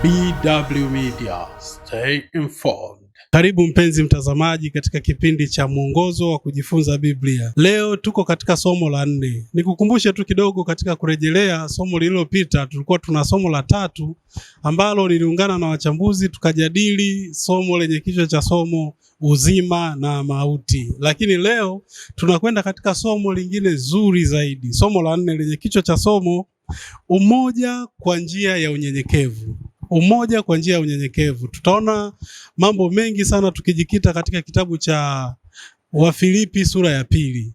BW Media, stay informed. Karibu mpenzi mtazamaji katika kipindi cha mwongozo wa kujifunza Biblia. Leo tuko katika somo la 4. Nikukumbushe tu kidogo katika kurejelea somo lililopita, tulikuwa tuna somo la 3 ambalo niliungana na wachambuzi tukajadili somo lenye kichwa cha somo uzima na mauti. Lakini leo tunakwenda katika somo lingine zuri zaidi. Somo la 4 lenye kichwa cha somo umoja kwa njia ya unyenyekevu. Umoja kwa njia ya unyenyekevu. Tutaona mambo mengi sana tukijikita katika kitabu cha Wafilipi sura ya 2.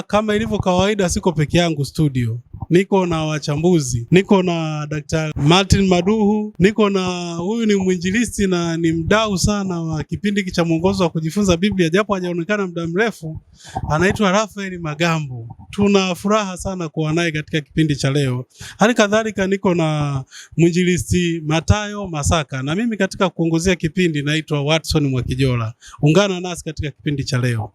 Kama ilivyo kawaida siko peke yangu studio. Niko na wachambuzi. Niko na Dr. Martin Maduhu. Niko na huyu ni mwinjilisti na ni mdau sana wa kipindi cha mwongozo wa kujifunza Biblia japo hajaonekana muda mrefu. Anaitwa Rafael Magambo. Tuna furaha sana kuwa naye katika kipindi cha leo. Hali kadhalika niko na mwinjilisti Matayo Masaka na mimi katika kuongozea kipindi naitwa Watson Mwakijola. Ungana nasi katika kipindi cha leo.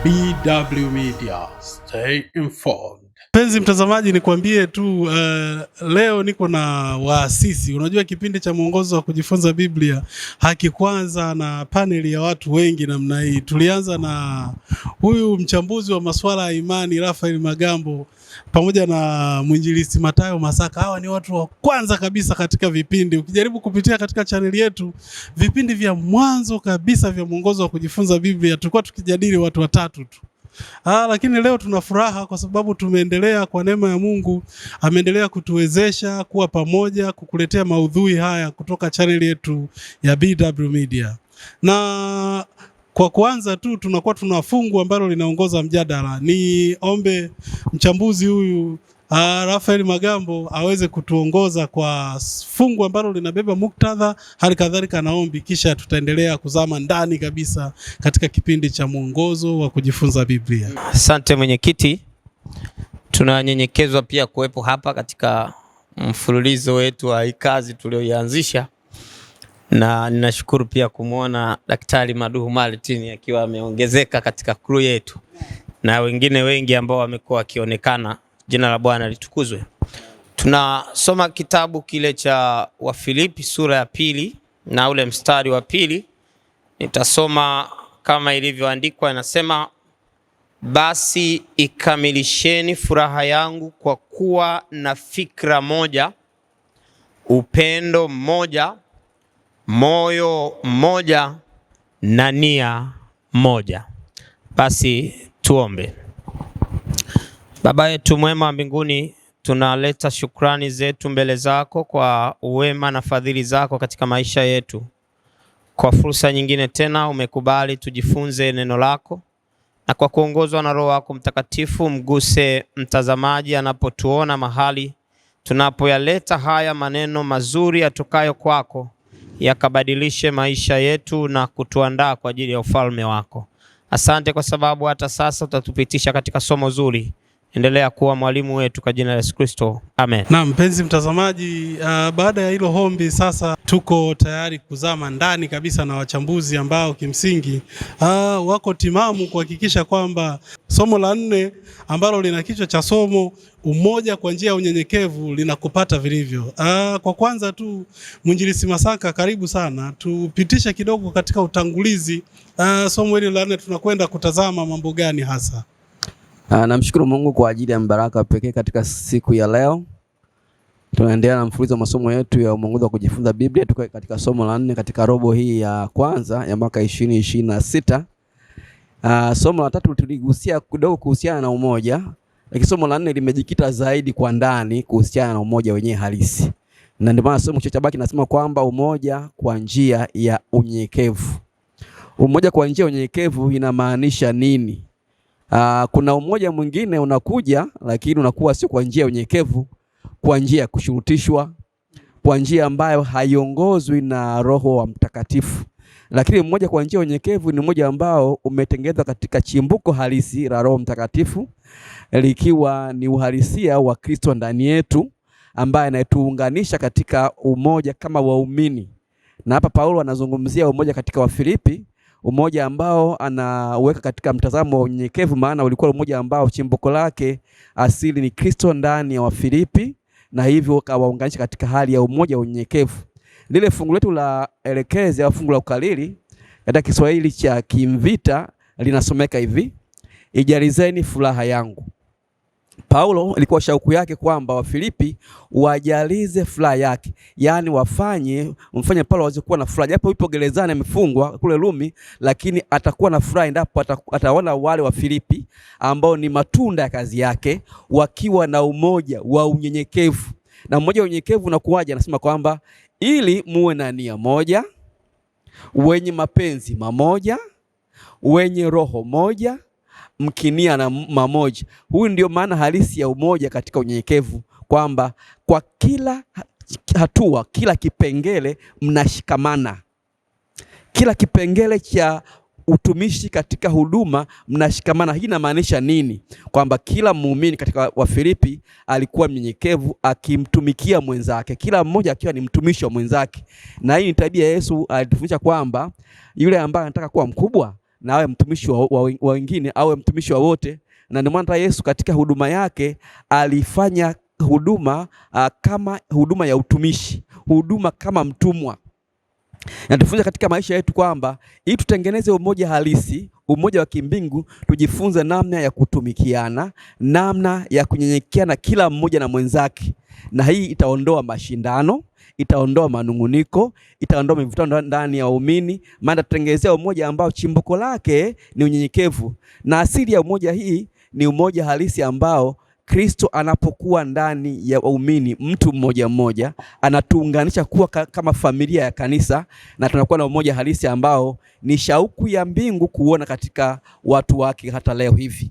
BW Media, stay informed. Penzi mtazamaji, nikwambie tu leo niko na waasisi. Unajua kipindi cha mwongozo wa kujifunza Biblia hakikuanza na paneli ya watu wengi namna hii. Tulianza na huyu mchambuzi wa masuala ya imani Rafael Magambo pamoja na mwinjilisti Matayo Masaka. Hawa ni watu wa kwanza kabisa katika vipindi. Ukijaribu kupitia katika chaneli yetu vipindi vya mwanzo kabisa vya mwongozo wa kujifunza Biblia tulikuwa tukijadili watu watatu tu. Lakini leo tuna furaha kwa sababu tumeendelea kwa neema ya Mungu, ameendelea kutuwezesha kuwa pamoja kukuletea maudhui haya kutoka channel yetu ya BW Media. Na kwa kuanza tu tunakuwa tuna fungu ambalo linaongoza mjadala. Ni ombe mchambuzi huyu Rafael Magambo aweze kutuongoza kwa fungu ambalo linabeba muktadha, hali kadhalika naombi, kisha tutaendelea kuzama ndani kabisa katika kipindi cha mwongozo wa kujifunza Biblia. Asante mwenyekiti. Tunanyenyekezwa pia kuwepo hapa katika mfululizo wetu wa hii kazi tulioianzisha. Na ninashukuru pia kumuona Daktari Maduhu Martin akiwa ameongezeka katika crew yetu na wengine wengi ambao wamekuwa wakionekana. Jina la Bwana litukuzwe. Tunasoma kitabu kile cha Wafilipi sura ya 2 na ule mstari wa 2. Nitasoma kama ilivyoandikwa, inasema basi ikamilisheni furaha yangu kwa kuwa na fikra moja, upendo mmoja, moyo mmoja na nia moja. Basi tuombe. Baba yetu mwema wa mbinguni, tunaleta shukrani zetu mbele zako kwa uwema na fadhili zako katika maisha yetu. Kwa fursa nyingine tena umekubali tujifunze neno lako, na kwa kuongozwa na Roho wako Mtakatifu mguse mtazamaji anapotuona mahali tunapoyaleta haya maneno mazuri yatokayo kwako, yakabadilishe maisha yetu na kutuandaa kwa ajili ya ufalme wako. Asante kwa sababu hata sasa utatupitisha katika somo zuri. Endelea kuwa mwalimu wetu kwa jina la Yesu Kristo. Amen. Na mpenzi mtazamaji, baada ya hilo hombi sasa tuko tayari kuzama ndani kabisa na wachambuzi ambao kimsingi wako timamu kuhakikisha kwamba somo la 4 ambalo lina kichwa cha somo umoja kwa njia ya unyenyekevu linakupata vilivyo. Kwa kwanza tu mwinjilisti Masaka, karibu sana. Tupitishe kidogo katika utangulizi. Somo hili la 4 tunakwenda kutazama mambo gani hasa? Namshukuru Mungu kwa ajili ya mbaraka pekee katika siku ya leo. Tunaendelea na mfululizo wa masomo yetu ya mwongozo wa kujifunza Biblia. Tuko katika somo la 4 katika robo hii ya kwanza ya mwaka 2026. Somo la 3 tuligusia kidogo kuhusiana na umoja, lakini somo la 4 limejikita zaidi kwa ndani kuhusiana na umoja wenyewe halisi. Na ndio maana somo cha baki nasema kwamba umoja kwa njia ya unyenyekevu. Umoja kwa njia ya unyenyekevu inamaanisha nini? Kuna umoja mwingine unakuja lakini unakuwa sio kwa njia ya unyenyekevu, kwa njia ya kushurutishwa, kwa njia ambayo haiongozwi na Roho wa Mtakatifu. Lakini mmoja kwa njia ya unyenyekevu ni mmoja ambao umetengenezwa katika chimbuko halisi la Roho Mtakatifu, likiwa ni uhalisia wa Kristo ndani yetu ambaye anatuunganisha katika umoja kama waumini. Na hapa Paulo anazungumzia umoja katika Wafilipi, umoja ambao anaweka katika mtazamo wa unyenyekevu, maana ulikuwa umoja ambao chimbuko lake asili ni Kristo ndani ya Wafilipi, na hivyo kawaunganisha katika hali ya umoja wa unyenyekevu. Lile fungu letu la elekezi au fungu la ukalili katika Kiswahili cha Kimvita linasomeka hivi: ijalizeni furaha yangu. Paulo ilikuwa shauku yake kwamba Wafilipi wajalize furaha yake, yaani mfanye Paulo aweze kuwa na furaha. Japo yupo gerezani amefungwa kule Rumi, lakini atakuwa na furaha endapo ataona wale Wafilipi ambao ni matunda ya kazi yake wakiwa na umoja wa unyenyekevu. Na umoja wa unyenyekevu unakuwaje? Anasema kwamba ili muwe na nia moja, wenye mapenzi mamoja, wenye roho moja, mkinia na mamoja. Huyu ndio maana halisi ya umoja katika unyenyekevu, kwamba kwa kila hatua, kila kipengele mnashikamana. Kila kipengele cha utumishi katika huduma mnashikamana. Hii inamaanisha nini? Kwamba kila muumini katika Wafilipi alikuwa mnyenyekevu akimtumikia mwenzake, kila mmoja akiwa ni mtumishi wa mwenzake. Na hii ni tabia Yesu alitufundisha kwamba yule ambaye anataka kuwa mkubwa na awe mtumishi wa wengine, awe mtumishi wa wote. Na ndio maana Yesu katika huduma yake alifanya huduma kama huduma ya utumishi, huduma kama mtumwa. Na tufunze katika maisha yetu kwamba ili tutengeneze umoja halisi, umoja wa kimbingu, tujifunze namna ya kutumikiana, namna ya kunyenyekeana kila mmoja na mwenzake. Na hii itaondoa mashindano, itaondoa manunguniko, itaondoa mivutano ndani ya waumini, maana tutengenezea umoja ambao chimbuko lake ni unyenyekevu. Na asili ya umoja hii ni umoja halisi ambao Kristo anapokuwa ndani ya waumini, mtu mmoja mmoja, anatuunganisha kuwa kama familia ya kanisa, na tunakuwa na umoja halisi ambao ni shauku ya mbingu kuona katika watu wake hata leo hivi.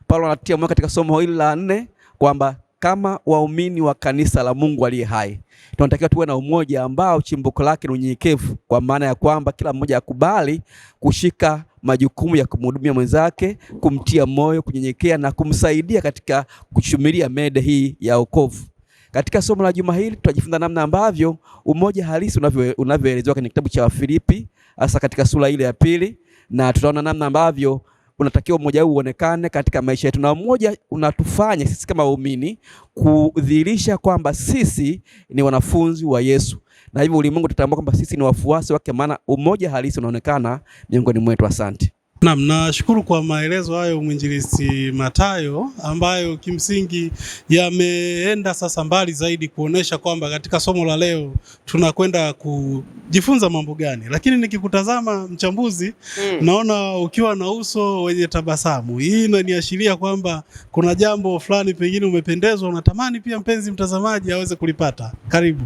Paulo anatia moyo katika somo hili la 4 kwamba kama waumini wa kanisa la Mungu aliye hai, tunatakiwa tuwe na umoja ambao chimbuko lake ni unyenyekevu, kwa maana ya kwamba kila mmoja akubali kushika majukumu ya kumhudumia mwenzake, kumtia moyo, kunyenyekea na kumsaidia katika kushumilia mede hii ya wokovu. Katika somo la juma hili tutajifunza namna ambavyo umoja halisi unavyoelezewa kwenye kitabu cha Wafilipi, hasa katika sura ile ya 2, na tutaona namna ambavyo unatakiwa umoja huu uonekane katika maisha yetu. Na umoja unatufanya sisi kama waumini kudhihirisha kwamba sisi ni wanafunzi wa Yesu, na hivyo ulimwengu tutambua kwamba sisi ni wafuasi wake, maana umoja halisi unaonekana miongoni mwetu. Asante. Naam, nashukuru kwa maelezo hayo mwinjilisti Mathayo, ambayo kimsingi yameenda sasa mbali zaidi kuonesha kwamba katika somo la leo tunakwenda kujifunza mambo gani. Lakini nikikutazama mchambuzi, naona ukiwa na uso wenye tabasamu. Hii inaniashiria kwamba kuna jambo fulani pengine umependezwa, unatamani pia mpenzi mtazamaji aweze kulipata. Karibu.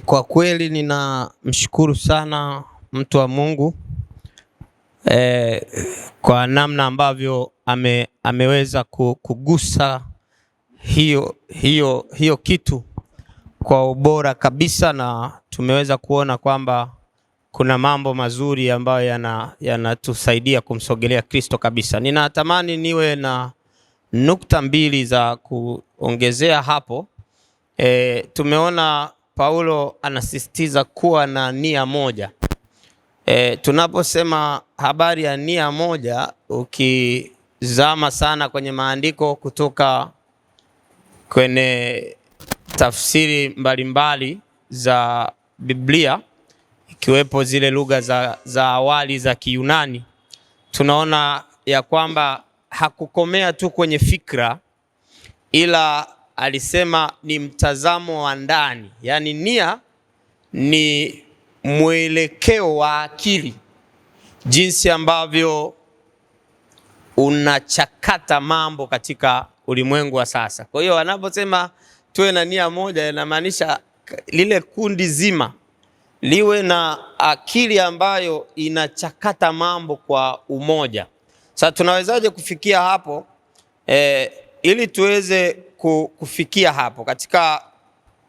Kwa kweli ninamshukuru sana mtu wa Mungu kwa namna ambavyo ameweza kugusa hiyo kitu kwa ubora kabisa, na tumeweza kuona kwamba kuna mambo mazuri ambayo yanatusaidia kumsogelea Kristo kabisa. Ninatamani niwe na nukta 2 za kuongezea hapo. Tumeona Paulo anasisitiza kuwa na nia moja. Tunaposema habari ya nia moja, ukizama sana kwenye maandiko kutoka kwenye tafsiri mbalimbali za Biblia, ikiwepo zile lugha za awali za Kiyunani, tunaona ya kwamba hakukomea tu kwenye fikra, ila alisema ni mtazamo wa ndani. Yaani nia ni mwelekeo wa akili, jinsi ambavyo unachakata mambo katika ulimwengu wa sasa. Kwa hiyo anaposema tuwe na nia moja, inamaanisha lile kundi zima liwe na akili ambayo inachakata mambo kwa umoja. Sasa tunawezaje kufikia hapo? Ili tuweze kufikia hapo, katika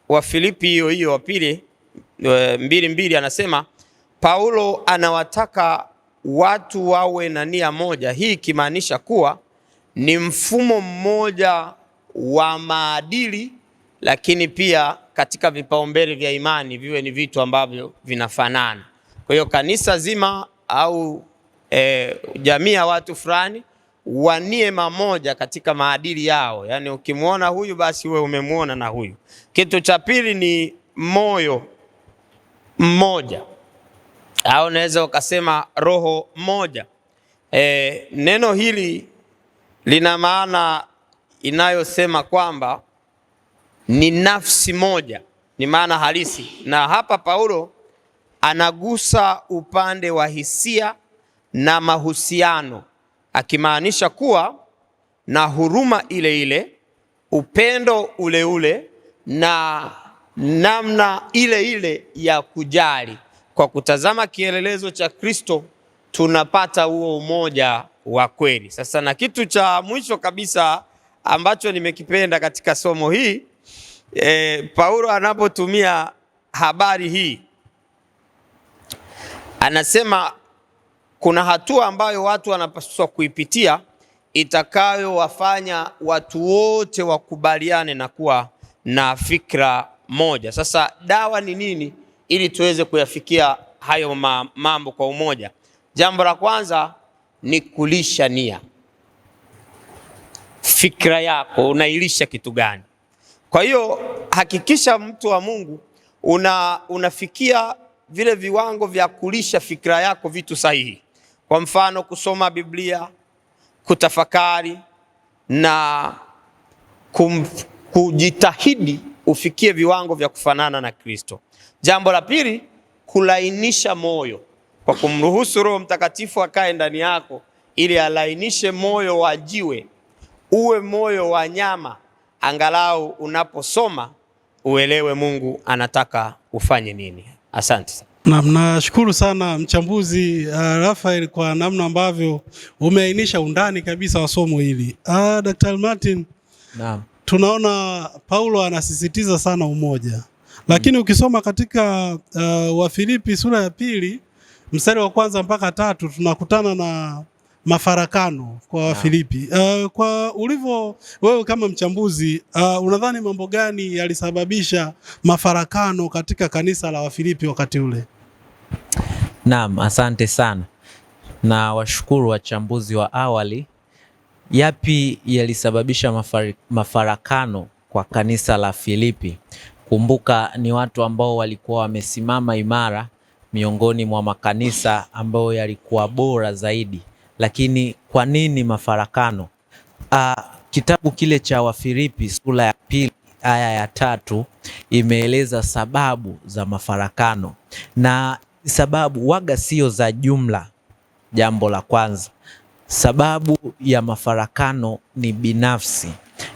Wafilipi hiyo wa 2:2 anasema Paulo anawataka watu wawe na nia moja. Hii ikimaanisha kuwa ni mfumo mmoja wa maadili, lakini pia katika vipaumbele vya imani viwe ni vitu ambavyo vinafanana. Kwa hiyo kanisa zima au jamii ya watu fulani wanie mamoja katika maadili yao. Yani ukimwona huyu basi wewe umemwona na huyu. Kitu cha pili ni moyo mmoja, au unaweza ukasema roho moja. Neno hili lina maana inayosema kwamba ni nafsi moja, ni maana halisi. Na hapa Paulo anagusa upande wa hisia na mahusiano, akimaanisha kuwa na huruma ile ile, upendo ule ule, na namna ile ile ya kujali. Kwa kutazama kielelezo cha Kristo tunapata huo umoja wa kweli. Sasa na kitu cha mwisho kabisa ambacho nimekipenda katika somo hii, Paulo anapotumia habari hii anasema kuna hatua ambayo watu wanapaswa kuipitia itakayowafanya watu wote wakubaliane na kuwa na fikra moja. Sasa dawa ni nini ili tuweze kuyafikia hayo mambo kwa umoja? Jambo la kwanza ni kulisha nia. Fikra yako unailisha kitu gani? Kwa hiyo hakikisha mtu wa Mungu unafikia vile viwango vya kulisha fikra yako vitu sahihi. Kwa mfano kusoma Biblia, kutafakari na kujitahidi ufikie viwango vya kufanana na Kristo. Jambo la pili, kulainisha moyo kwa kumruhusu Roho Mtakatifu akae ndani yako ili alainishe moyo wa jiwe uwe moyo wa nyama, angalau unaposoma uelewe Mungu anataka ufanye nini. Asante sana. Na nashukuru sana mchambuzi Raphael kwa namna ambavyo umeainisha undani kabisa wa somo hili. Daktari Martin, naam, tunaona Paulo anasisitiza sana umoja. Lakini ukisoma katika Wafilipi sura ya 2 mstari wa 1 mpaka 3 tunakutana na mafarakano kwa Wafilipi. Kwa ulivyo wewe kama mchambuzi, unadhani mambo gani yalisababisha mafarakano katika kanisa la Wafilipi wakati ule? Naam, asante sana. Na washukuru wachambuzi wa awali. Yapi yalisababisha mafarakano kwa kanisa la Filipi? Kumbuka ni watu ambao walikuwa wamesimama imara miongoni mwa makanisa ambayo yalikuwa bora zaidi. Lakini kwa nini mafarakano? Kitabu kile cha Wafilipi sura ya 2 aya ya 3 imeeleza sababu za mafarakano, na sababu waga sio za jumla. Jambo la kwanza, sababu ya mafarakano ni binafsi.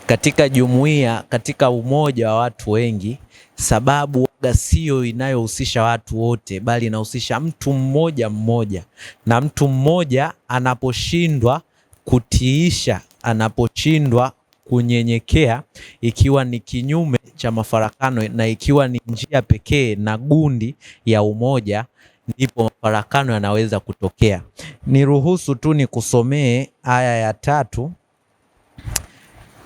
Katika jumuiya, katika umoja wa watu wengi, sababu waga sio inayohusisha watu wote, bali inahusisha mtu mmoja mmoja. Na mtu mmoja anaposhindwa kutiisha, anaposhindwa kunyenyekea, ikiwa ni kinyume cha mafarakano na ikiwa ni njia pekee na gundi ya umoja, ndipo mafarakano yanaweza kutokea. Niruhusu tu nikusomee aya ya 3.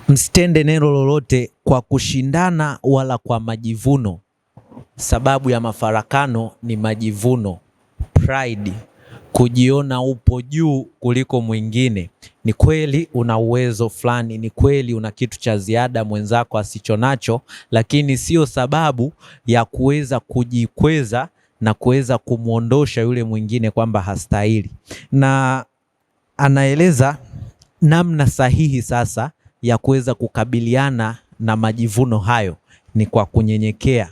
Msitende neno lolote kwa kushindana wala kwa majivuno. Sababu ya mafarakano ni majivuno, pride, kujiona upo juu kuliko mwingine. Ni kweli una uwezo fulani, ni kweli una kitu cha ziada mwenzako asichonacho, lakini sio sababu ya kuweza kujikweza na kuweza kumuondosha yule mwingine kwamba hastahili. Na anaeleza namna sahihi sasa ya kuweza kukabiliana na majivuno hayo ni kwa kunyenyekea.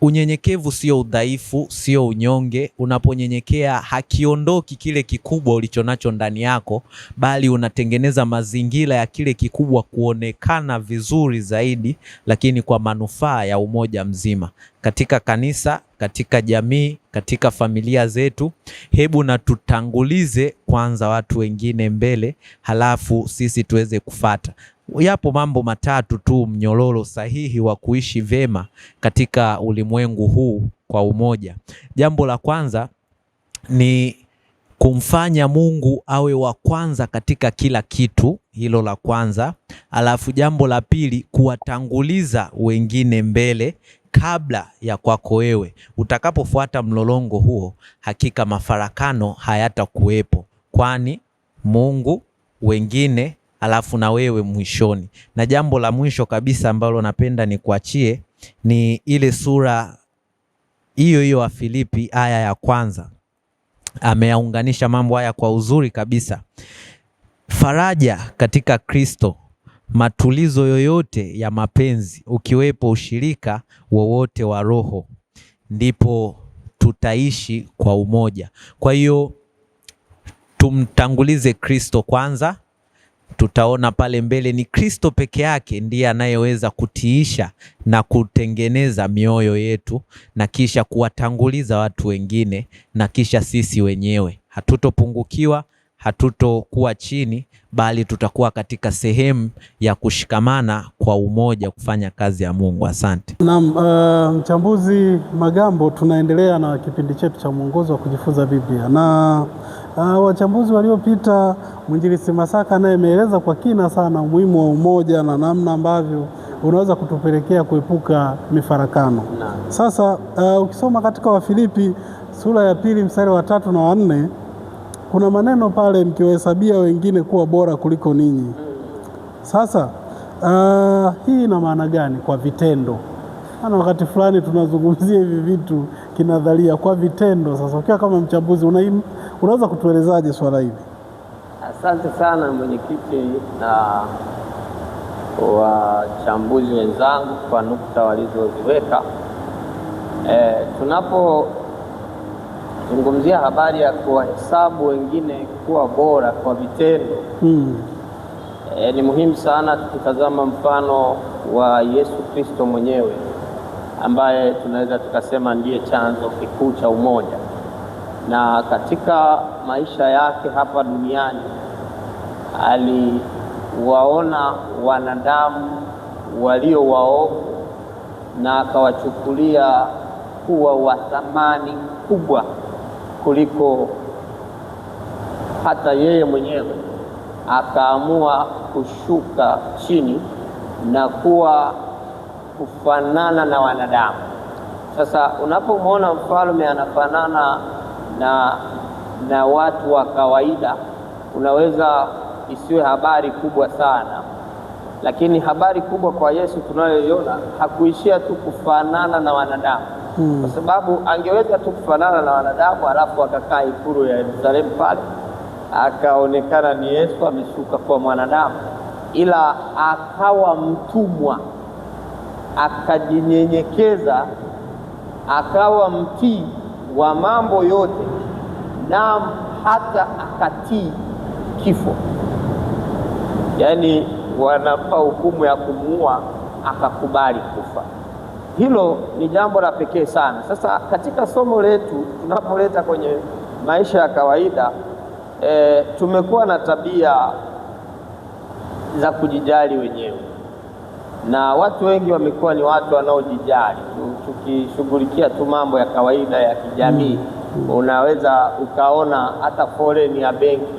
Unyenyekevu sio udhaifu, sio unyonge. Unaponyenyekea hakiondoki kile kikubwa ulichonacho ndani yako, bali unatengeneza mazingira ya kile kikubwa kuonekana vizuri zaidi, lakini kwa manufaa ya umoja mzima. Katika kanisa, katika jamii, katika familia zetu, hebu na tutangulize kwanza watu wengine mbele, halafu sisi tuweze kufata. Yapo mambo matatu tu mnyororo sahihi wa kuishi vema katika ulimwengu huu kwa umoja. Jambo la kwanza ni kumfanya Mungu awe wa kwanza katika kila kitu, hilo la kwanza. Alafu jambo la pili, kuwatanguliza wengine mbele kabla ya kwako wewe. Utakapofuata mlolongo huo, hakika mafarakano hayatakuwepo, kwani Mungu, wengine, alafu na wewe mwishoni. Na jambo la mwisho kabisa ambalo napenda ni kuachie ni ile sura hiyo wa Filipi aya ya 1. Ameyaunganisha mambo haya kwa uzuri kabisa. Faraja katika Kristo, matulizo yoyote ya mapenzi, ukiwepo ushirika wowote wa Roho, ndipo tutaishi kwa umoja. Kwa hiyo tumtangulize Kristo kwanza. Tutaona pale mbele ni Kristo peke yake ndiye anayeweza kutiisha na kutengeneza mioyo yetu, na kisha kuwatanguliza watu wengine, na kisha sisi wenyewe. Hatutopungukiwa, hatutokuwa chini, bali tutakuwa katika sehemu ya kushikamana kwa umoja kufanya kazi ya Mungu. Asante. Naam, mchambuzi Magambo, tunaendelea na kipindi chetu cha mwongozo wa kujifunza Biblia, na wachambuzi waliopita, Mwinjilisti Masaka naye ameeleza kwa kina sana umuhimu wa umoja na namna ambavyo unaweza kutupelekea kuepuka mifarakano. Sasa ukisoma katika Wafilipi sura ya 2 mstari wa 3 na wa 4, kuna maneno pale, mkiwahesabia wengine kuwa bora kuliko ninyi. Sasa hii ina maana gani kwa vitendo? Maana wakati fulani tunazungumzia hivi vitu kinadharia, kwa vitendo. Sasa ukiwa kama mchambuzi, unaweza kutuelezaje swala hili? Asante sana mwenyekiti na wachambuzi wenzangu kwa nukta walizoziweka. Tunapozungumzia habari ya kuwahesabu wengine kuwa bora kwa vitendo, ni muhimu sana tukitazama mfano wa Yesu Kristo mwenyewe, ambaye tunaweza tukasema ndiye chanzo kikuu cha umoja. Na katika maisha yake hapa duniani aliwaona wanadamu walio waovu na akawachukulia kuwa wa thamani kubwa kuliko hata yeye mwenyewe. Akaamua kushuka chini na kufanana na wanadamu. Sasa unapomwona mfalme anafanana na watu wa kawaida, unaweza isiwe habari kubwa sana, lakini habari kubwa kwa Yesu tunayoiona, hakuishia tu kufanana na wanadamu, kwa sababu angeweza tu kufanana na wanadamu alafu akakaa ikulu ya Yerusalemu pale akaonekana ni Yesu ameshuka kwa mwanadamu, ila akawa mtumwa, akajinyenyekeza, akawa mtii wa mambo yote, na hata akatii kifo. Yaani wanampa hukumu ya kumuua, akakubali kufa. Hilo ni jambo la pekee sana. Sasa katika somo letu tunapoleta kwenye maisha ya kawaida, tumekuwa na tabia za kujijali wenyewe, na watu wengi wamekuwa ni watu wanaojijali. Tukishughulikia tu mambo ya kawaida ya kijamii, unaweza ukaona hata foleni ya benki.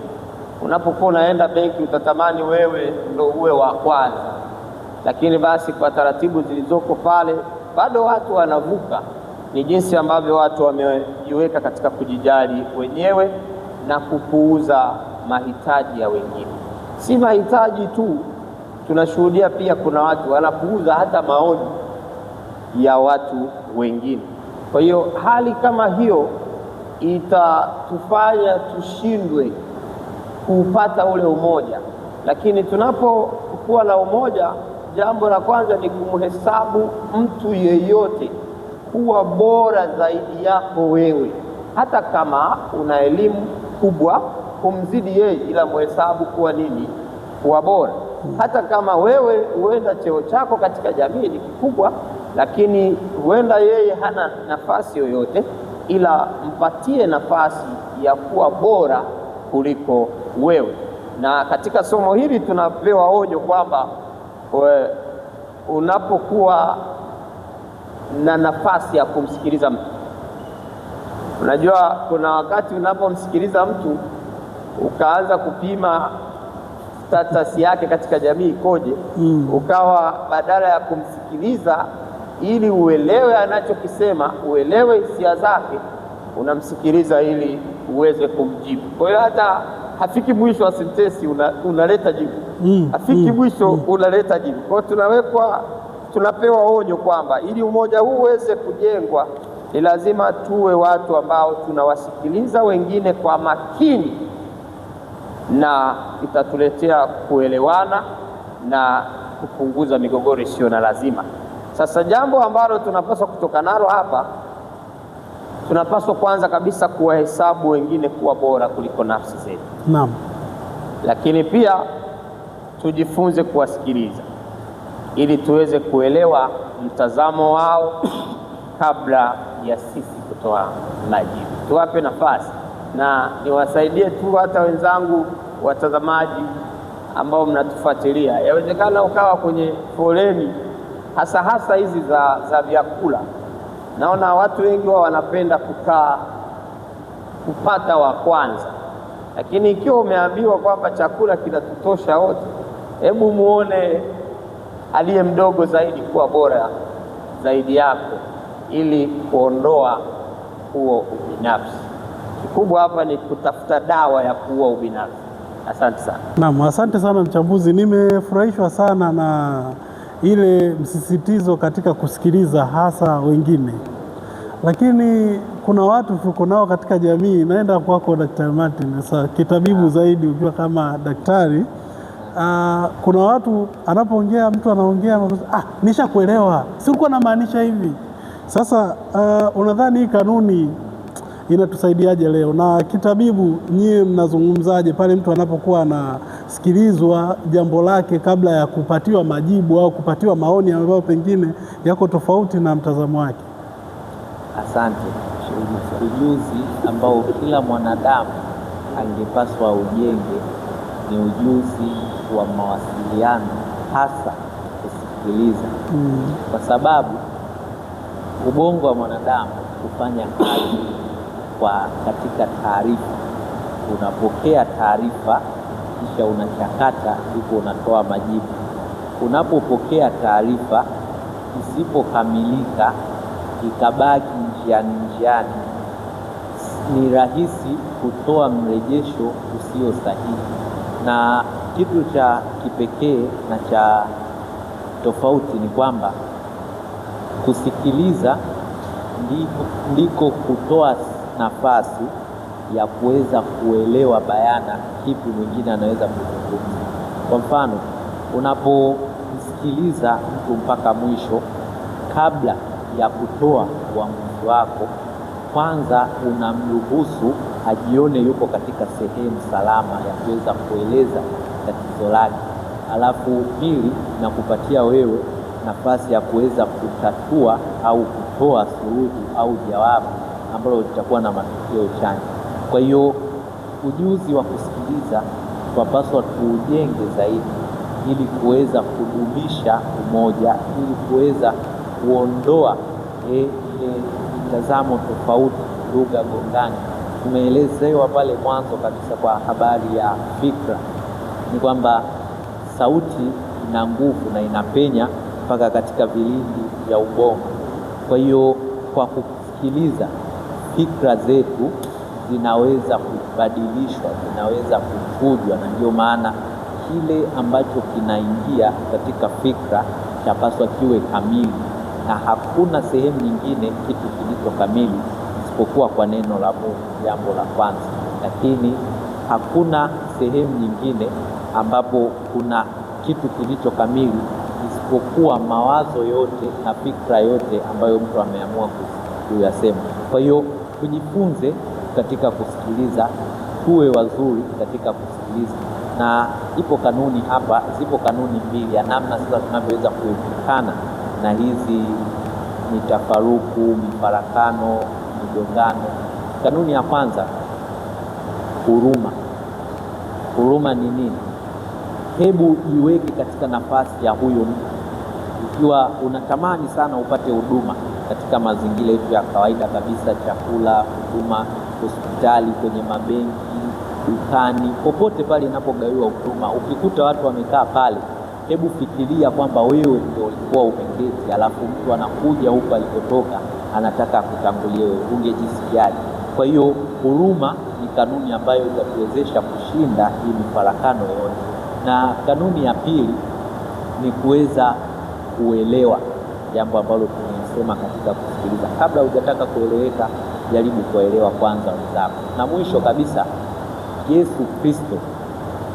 Unapokuwa unaenda benki utatamani wewe ndio uwe wa kwanza, lakini basi kwa taratibu zilizoko pale bado watu wanavuka. Ni jinsi ambavyo watu wamejiweka katika kujijali wenyewe na kupuuza mahitaji ya wengine. Si mahitaji tu, tunashuhudia pia kuna watu wanapuuza hata maoni ya watu wengine. Kwa hiyo hali kama hiyo itatufanya tushindwe kupata ule umoja. Lakini tunapokuwa na umoja, jambo la kwanza ni kumhesabu mtu yeyote kuwa bora zaidi yako wewe. Hata kama una elimu kubwa kumzidi yeye, ila mhesabu kuwa nini? Kuwa bora. Hata kama wewe huenda cheo chako katika jamii ni kikubwa, lakini huenda yeye hana nafasi yoyote, ila mpatie nafasi ya kuwa bora kuliko wewe. Na katika somo hili tunapewa onyo kwamba unapokuwa na nafasi ya kumsikiliza mtu, unajua kuna wakati unapomsikiliza mtu ukaanza kupima status yake katika jamii ikoje, ukawa badala ya kumsikiliza ili uelewe anachokisema, uelewe hisia zake, unamsikiliza ili uweze kumjibu. Kwa hiyo hata hafiki mwisho wa sentensi unaleta jibu, hafiki mwisho unaleta jibu. Kwa hiyo tunapewa onyo kwamba ili umoja huu uweze kujengwa ni lazima tuwe watu ambao tunawasikiliza wengine kwa makini, na itatuletea kuelewana na kupunguza migogoro isiyo na lazima. Sasa jambo ambalo tunapaswa kutoka nalo hapa, tunapaswa kwanza kabisa kuwahesabu wengine kuwa bora kuliko nafsi zetu. Naam. Lakini pia tujifunze kuwasikiliza ili tuweze kuelewa mtazamo wao kabla ya sisi kutoa majibu. Tuwape nafasi, na niwasaidie tu hata wenzangu watazamaji ambao mnatufuatilia. Yawezekana ukawa kwenye foleni hasa hizi za vyakula. Naona watu wengi wao wanapenda kukaa kupata wa kwanza, lakini ikiwa umeambiwa kwamba chakula kinatutosha wote, hebu muone aliye mdogo zaidi kuwa bora zaidi yako ili kuondoa huo ubinafsi. Kikubwa hapa ni kutafuta dawa ya kuua ubinafsi. Asante sana. Naam, asante sana mchambuzi. Nimefurahishwa sana na ile msisitizo katika kusikiliza hasa wengine, lakini kuna watu tuko nao katika jamii. Naenda kwako Daktari Martin, sasa kitabibu zaidi, ukiwa kama daktari. Kuna watu anapoongea, mtu anaongea nishakuelewa, si ulikuwa namaanisha hivi. Sasa unadhani hii kanuni inatusaidiaje leo? Na kitabibu, nyie mnazungumzaje pale mtu anapokuwa anasikilizwa jambo lake kabla ya kupatiwa majibu au kupatiwa maoni ambayo pengine yako tofauti na mtazamo wake? Asante. Ujuzi ambao kila mwanadamu angepaswa ujenge ni ujuzi wa mawasiliano, hasa kusikiliza. Kwa sababu ubongo wa mwanadamu hufanya kazi katika taarifa. Unapokea taarifa kisha unachakata, ndipo unatoa majibu. Unapopokea taarifa isipokamilika ikabaki njiani, ni rahisi kutoa mrejesho usio sahihi. Na kitu cha kipekee na cha tofauti ni kwamba kusikiliza ndiko kutoa nafasi ya kuweza kuelewa bayana kipi mwingine anaweza kuzungumza. Kwa mfano, unapomsikiliza mtu mpaka mwisho kabla ya kutoa uamuzi wako, kwanza unamruhusu ajione yuko katika sehemu salama ya kuweza kueleza tatizo lake. Alafu pili, nakupatia wewe nafasi ya kuweza kutatua au kutoa suluhu au jawabu ambalo litakuwa na matokeo chanya. Kwa hiyo ujuzi wa kusikiliza tunapaswa tuujenge zaidi ili kuweza kudumisha umoja, ili kuweza kuondoa mitazamo tofauti, lugha gongani. Tumeelezewa pale mwanzo kabisa kwa habari ya fikra, ni kwamba sauti ina nguvu na inapenya mpaka katika vilindi vya ubongo. Kwa hiyo kwa kusikiliza, fikra zetu zinaweza kubadilishwa, zinaweza kufujwa, na ndio maana kile ambacho kinaingia katika fikra chapaswa kiwe kamili, na hakuna sehemu nyingine kitu kilicho kamili isipokuwa kwa neno la Mungu, jambo la kwanza. Lakini hakuna sehemu nyingine ambapo kuna kitu kilicho kamili isipokuwa mawazo yote na fikra yote ambayo mtu ameamua kuyasema. Kwa hiyo tujifunze katika kusikiliza, tuwe wazuri katika kusikiliza. Na zipo kanuni mbili ya namna sasa tunavyoweza kuepukana na hizi mitafaruku, mifarakano, migongano. Kanuni ya kwanza, huruma. Huruma ni nini? Hebu jiweke katika nafasi ya huyo mtu. Ikiwa unatamani sana upate huduma katika mazingira yetu ya kawaida kabisa, chakula, huduma, hospitali, kwenye mabenki, dukani, popote pale inapogawiwa huduma, ukikuta watu wamekaa pale, hebu fikiria kwamba wewe ndio ulikuwa umeketi, alafu mtu anakuja huko alikotoka anataka kutangulia wewe, ungejisikiaje? Kwa hiyo huruma ni kanuni ambayo itatuwezesha kushinda hii mifarakano yote. Na kanuni ya pili ni kuweza kuelewa jambo ambalo tumesema katika kusikiliza. Kabla hujataka kueleweka, jaribu kuelewa kwanza wenzako. Na mwisho kabisa, Yesu Kristo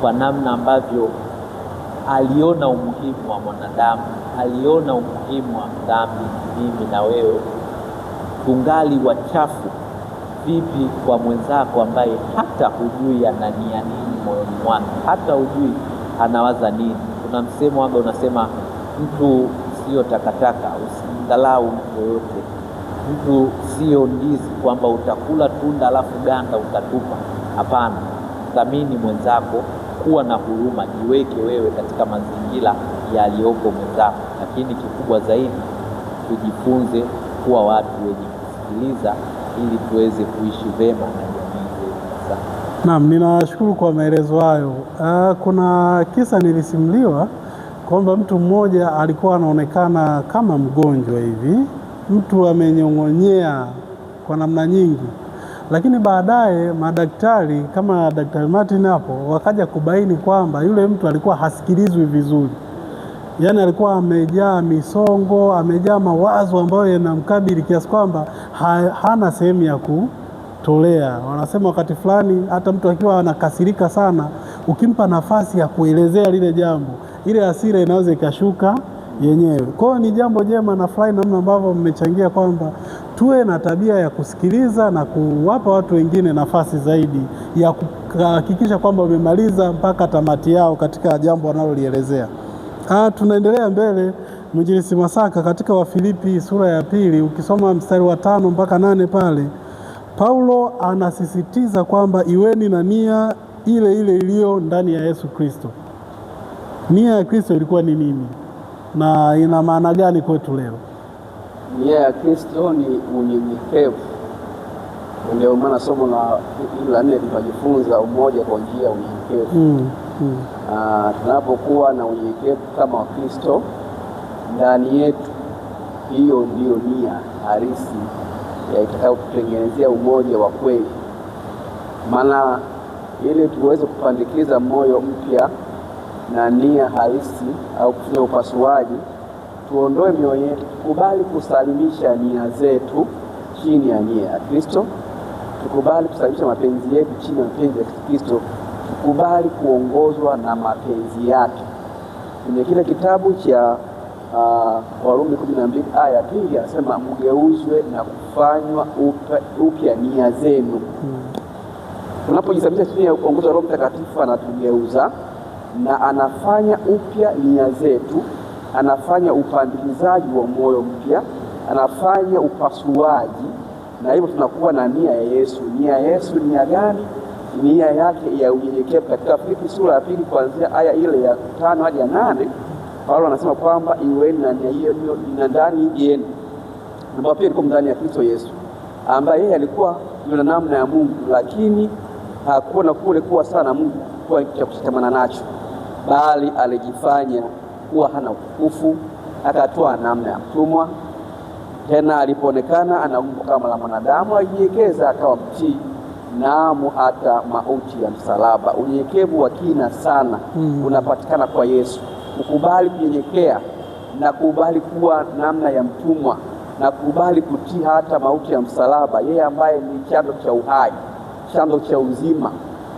kwa namna ambavyo aliona umuhimu wa mwanadamu, aliona umuhimu wa dhambi, mimi na wewe, tungali wachafu, vipi kwa mwenzako ambaye hata hujui ana nia nini moyoni mwake, hata hujui anawaza nini? Kuna msemo ambao unasema mtu sio takataka, usimdhalau mtu yoyote. Mtu sio ndizi kwamba utakula tunda alafu ganda utatupa. Hapana, thamini mwenzako, kuwa na huruma, jiweke wewe katika mazingira yaliyopo mwenzako. Lakini kikubwa zaidi, tujifunze kuwa watu wenye kusikiliza ili tuweze kuishi vema na jamii zetu. Naam, ninashukuru kwa maelezo hayo. Kuna kisa nilisimuliwa kwamba mtu mmoja alikuwa anaonekana kama mgonjwa hivi, mtu amenyong'onyea kwa namna nyingi, lakini baadaye madaktari kama Daktari Martin hapo wakaja kubaini kwamba yule mtu alikuwa hasikilizwi vizuri. Yaani alikuwa amejaa misongo, amejaa mawazo ambayo yanamkabili kiasi kwamba hana sehemu ya kutolea. Wanasema wakati fulani hata mtu akiwa anakasirika sana, ukimpa nafasi ya kuelezea lile jambo, ile hasira inaweza ikashuka yenyewe. Kwa hiyo ni jambo jema, na furahi namna ambavyo mmechangia kwamba tuwe na tabia ya kusikiliza na kuwapa watu wengine nafasi zaidi ya kuhakikisha kwamba wamemaliza mpaka tamati yao katika jambo wanalolielezea. Tunaendelea mbele. Mwinjilisti Masaka katika Wafilipi sura ya 2 ukisoma mstari wa 5 mpaka 8 pale, Paulo anasisitiza kwamba iweni na nia ile ile iliyo ndani ya Yesu Kristo. Nia ya Kristo ilikuwa ni nini na ina maana gani kwetu leo? Nia ya Kristo ni unyenyekevu. Ndio maana somo la 4 tunajifunza umoja kwa njia ya unyenyekevu. Tunapokuwa na unyenyekevu kama Wakristo ndani yetu, hiyo ndio nia halisi ya itakayotutengenezea umoja wa kweli. Maana ili tuweze kupandikiza moyo mpya na nia halisi au kufanya upasuaji, tuondoe mioyo yetu, tukubali kusalimisha nia zetu chini ya nia ya Kristo, tukubali kusalimisha mapenzi yetu chini ya mapenzi ya Kristo, tukubali kuongozwa na mapenzi yake. Kwenye kile kitabu cha Warumi 12 aya 2 anasema mgeuzwe na kufanywa upya nia zenu. Tunapojisalimisha chini ya uongozi wa Roho Mtakatifu, anatugeuza na anafanya upya nia zetu, anafanya upandikizaji wa moyo mpya, anafanya upasuaji, na hivyo tunakuwa na nia ya Yesu. Nia ya Yesu nia gani? Nia yake ya unyenyekevu. Katika Filipi sura ya 2 kuanzia aya ile ya 5 hadi ya 8, Paulo anasema kwamba iweni na nia hiyo ina ndani yenu, ambayo pia ilikuwa ndani ya Kristo Yesu, ambaye yeye alikuwa na namna ya Mungu, lakini hakuona kule kuwa sana Mungu kwa cha kushikamana nacho, bali alijifanya kuwa hana utukufu, akatoa namna ya mtumwa. Tena alipoonekana ana umbo kama la mwanadamu, alijinyenyekeza akawa mtii, naamu hata mauti ya msalaba. Unyenyekevu wa kina sana unapatikana kwa Yesu. Kukubali kunyenyekea na kukubali kuwa namna ya mtumwa na kukubali kutii hata mauti ya msalaba. Yeye ambaye ni chanzo cha uhai, chanzo cha uzima,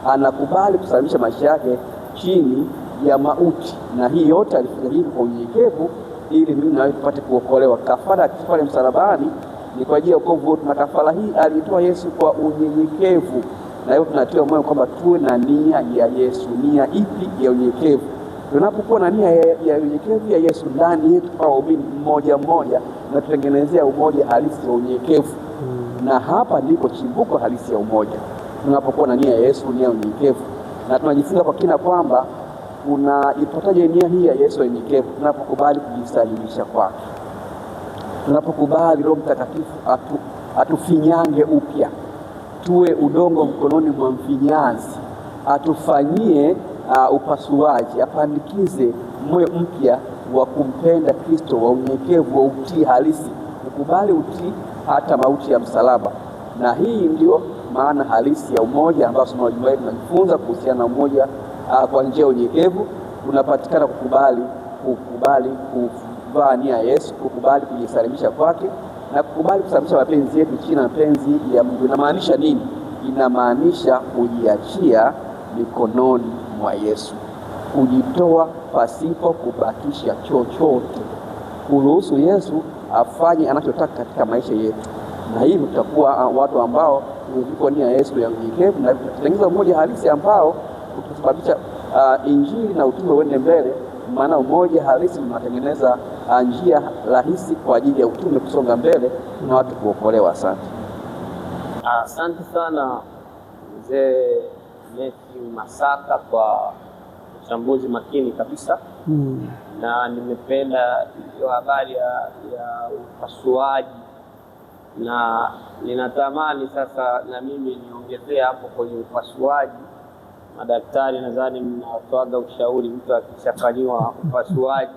anakubali kusalimisha maisha yake chini ya mauti, na hii yote alifanya hivi kwa unyenyekevu ili mimi na wewe tupate kuokolewa. Kafara ya pale msalabani ni kwa ajili ya wokovu wetu, na kafara hii alitoa Yesu kwa unyenyekevu, na hiyo tunatiwa moyo kwamba tuwe na nia ya Yesu. Nia ipi? Ya unyenyekevu. Tunapokuwa na nia ya unyenyekevu ya Yesu ndani yetu kwa waumini mmoja mmoja, na tutengenezea umoja halisi wa unyenyekevu. Na hapa ndipo chimbuko halisi ya umoja, tunapokuwa na nia ya Yesu, nia ya unyenyekevu. Na tunajifunza kwa kina kwamba ipataje nia hii ya Yesu ya unyenyekevu? Tunapokubali kujisalimisha kwake, tunapokubali Roho Mtakatifu atufinyange upya, tuwe udongo mkononi mwa mfinyanzi, atufanyie upasuaji, apandikize moyo mpya wa kumpenda Kristo, wa unyenyekevu, wa utii halisi, ukubali utii hata mauti ya msalaba. Na hii ndio maana halisi ya umoja ambao somo la Jumanne tunajifunza kuhusiana na umoja. Kwa njia ya unyenyekevu unapatikana kukubali kuvaa nia ya Yesu, kukubali kujisalimisha kwake na kukubali kusalimisha mapenzi yetu chini na mapenzi ya Mungu. Inamaanisha nini? Inamaanisha kujiachia mikononi mwa Yesu, kujitoa pasipo kubakisha chochote, kuruhusu Yesu afanye anachotaka katika maisha yetu. Na hivi tutakuwa watu ambao tuko nia ya Yesu ya unyenyekevu, na tutatengeneza umoja halisi ambao utasababisha injili na utume uende mbele. Maana umoja halisi unatengeneza njia rahisi kwa ajili ya utume kusonga mbele na watu kuokolewa. Asante. Asante sana mzee Matthew Masaka kwa uchambuzi makini kabisa. Na nimependa hiyo habari ya upasuaji, na ninatamani sasa na mimi niongezee hapo kwenye upasuaji. Madaktari nadhani mnatoaga ushauri, mtu akishafanyiwa upasuaji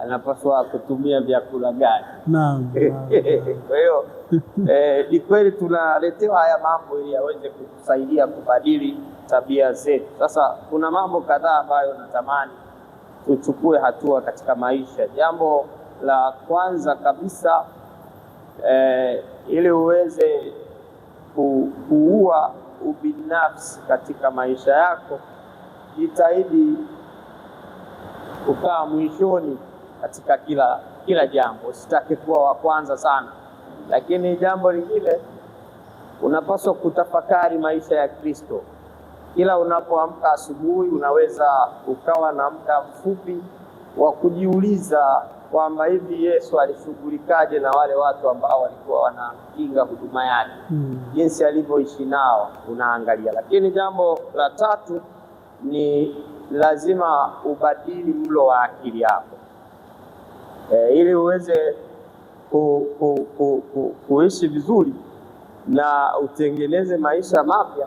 anapaswa kutumia vyakula gani? Naam. Kwa hiyo ni kweli tunaletewa haya mambo ili yaweze kutusaidia kubadili tabia zetu. Sasa kuna mambo kadhaa ambayo natamani tuchukue hatua katika maisha. Jambo la kwanza kabisa, ili uweze kuua ubinafsi katika maisha yako, jitahidi kukaa mwishoni katika kila jambo. Usitake kuwa wa kwanza sana. Lakini jambo lingine, unapaswa kutafakari maisha ya Kristo. Kila unapoamka asubuhi, unaweza ukawa na muda mfupi wa kujiuliza kwamba hivi Yesu alishughulikaje na wale watu ambao walikuwa wanapinga huduma yake, jinsi alivyoishi nao unaangalia. Lakini jambo la tatu ni lazima ubadili mlo wa akili yako. Ili uweze kuishi vizuri na utengeneze maisha mapya,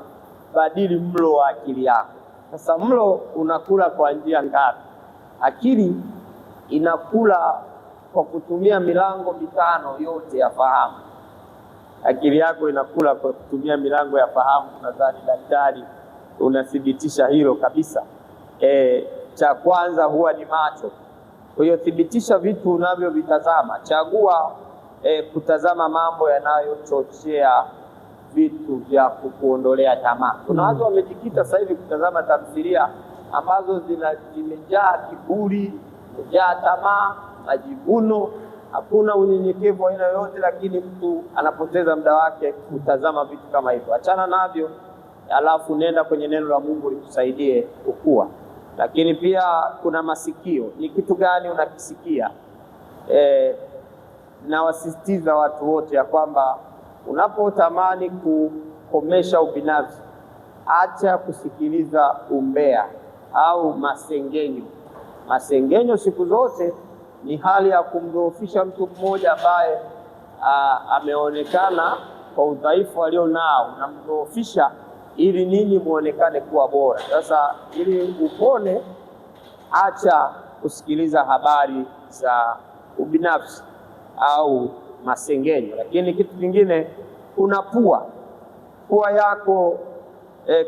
badili mlo wa akili yako. Sasa mlo unakula kwa njia ngapi? Akili inakula kwa kutumia milango mitano yote ya fahamu. Akili yako inakula kwa kutumia milango ya fahamu. Nadhani daktari unathibitisha hilo kabisa. Cha kwanza huwa ni macho. Kwa hiyo thibitisha vitu unavyovitazama. Chagua kutazama mambo yanayochochea vitu vya kukuondolea tamaa. Kuna watu wamejikita sasa hivi kutazama tamthilia ambazo zimejaa kiburi, zimejaa tamaa, majivuno, hakuna unyenyekevu aina yoyote, lakini mtu anapoteza muda wake kutazama vitu kama hivyo. Achana navyo, alafu nenda kwenye neno la Mungu likusaidie kukua. Lakini pia kuna masikio. Ni kitu gani unakisikia? Na wasisitiza watu wote ya kwamba unapotamani kukomesha ubinafsi, acha kusikiliza umbea au masengenyo. Masengenyo siku zote ni hali ya kumdhoofisha mtu mmoja ambaye ameonekana kwa udhaifu alionao, na mdhoofisha ili ninyi muonekane kuwa bora. Sasa ili upone, acha kusikiliza habari za ubinafsi au masengenyo. Lakini kitu kingine, kuna pua yako.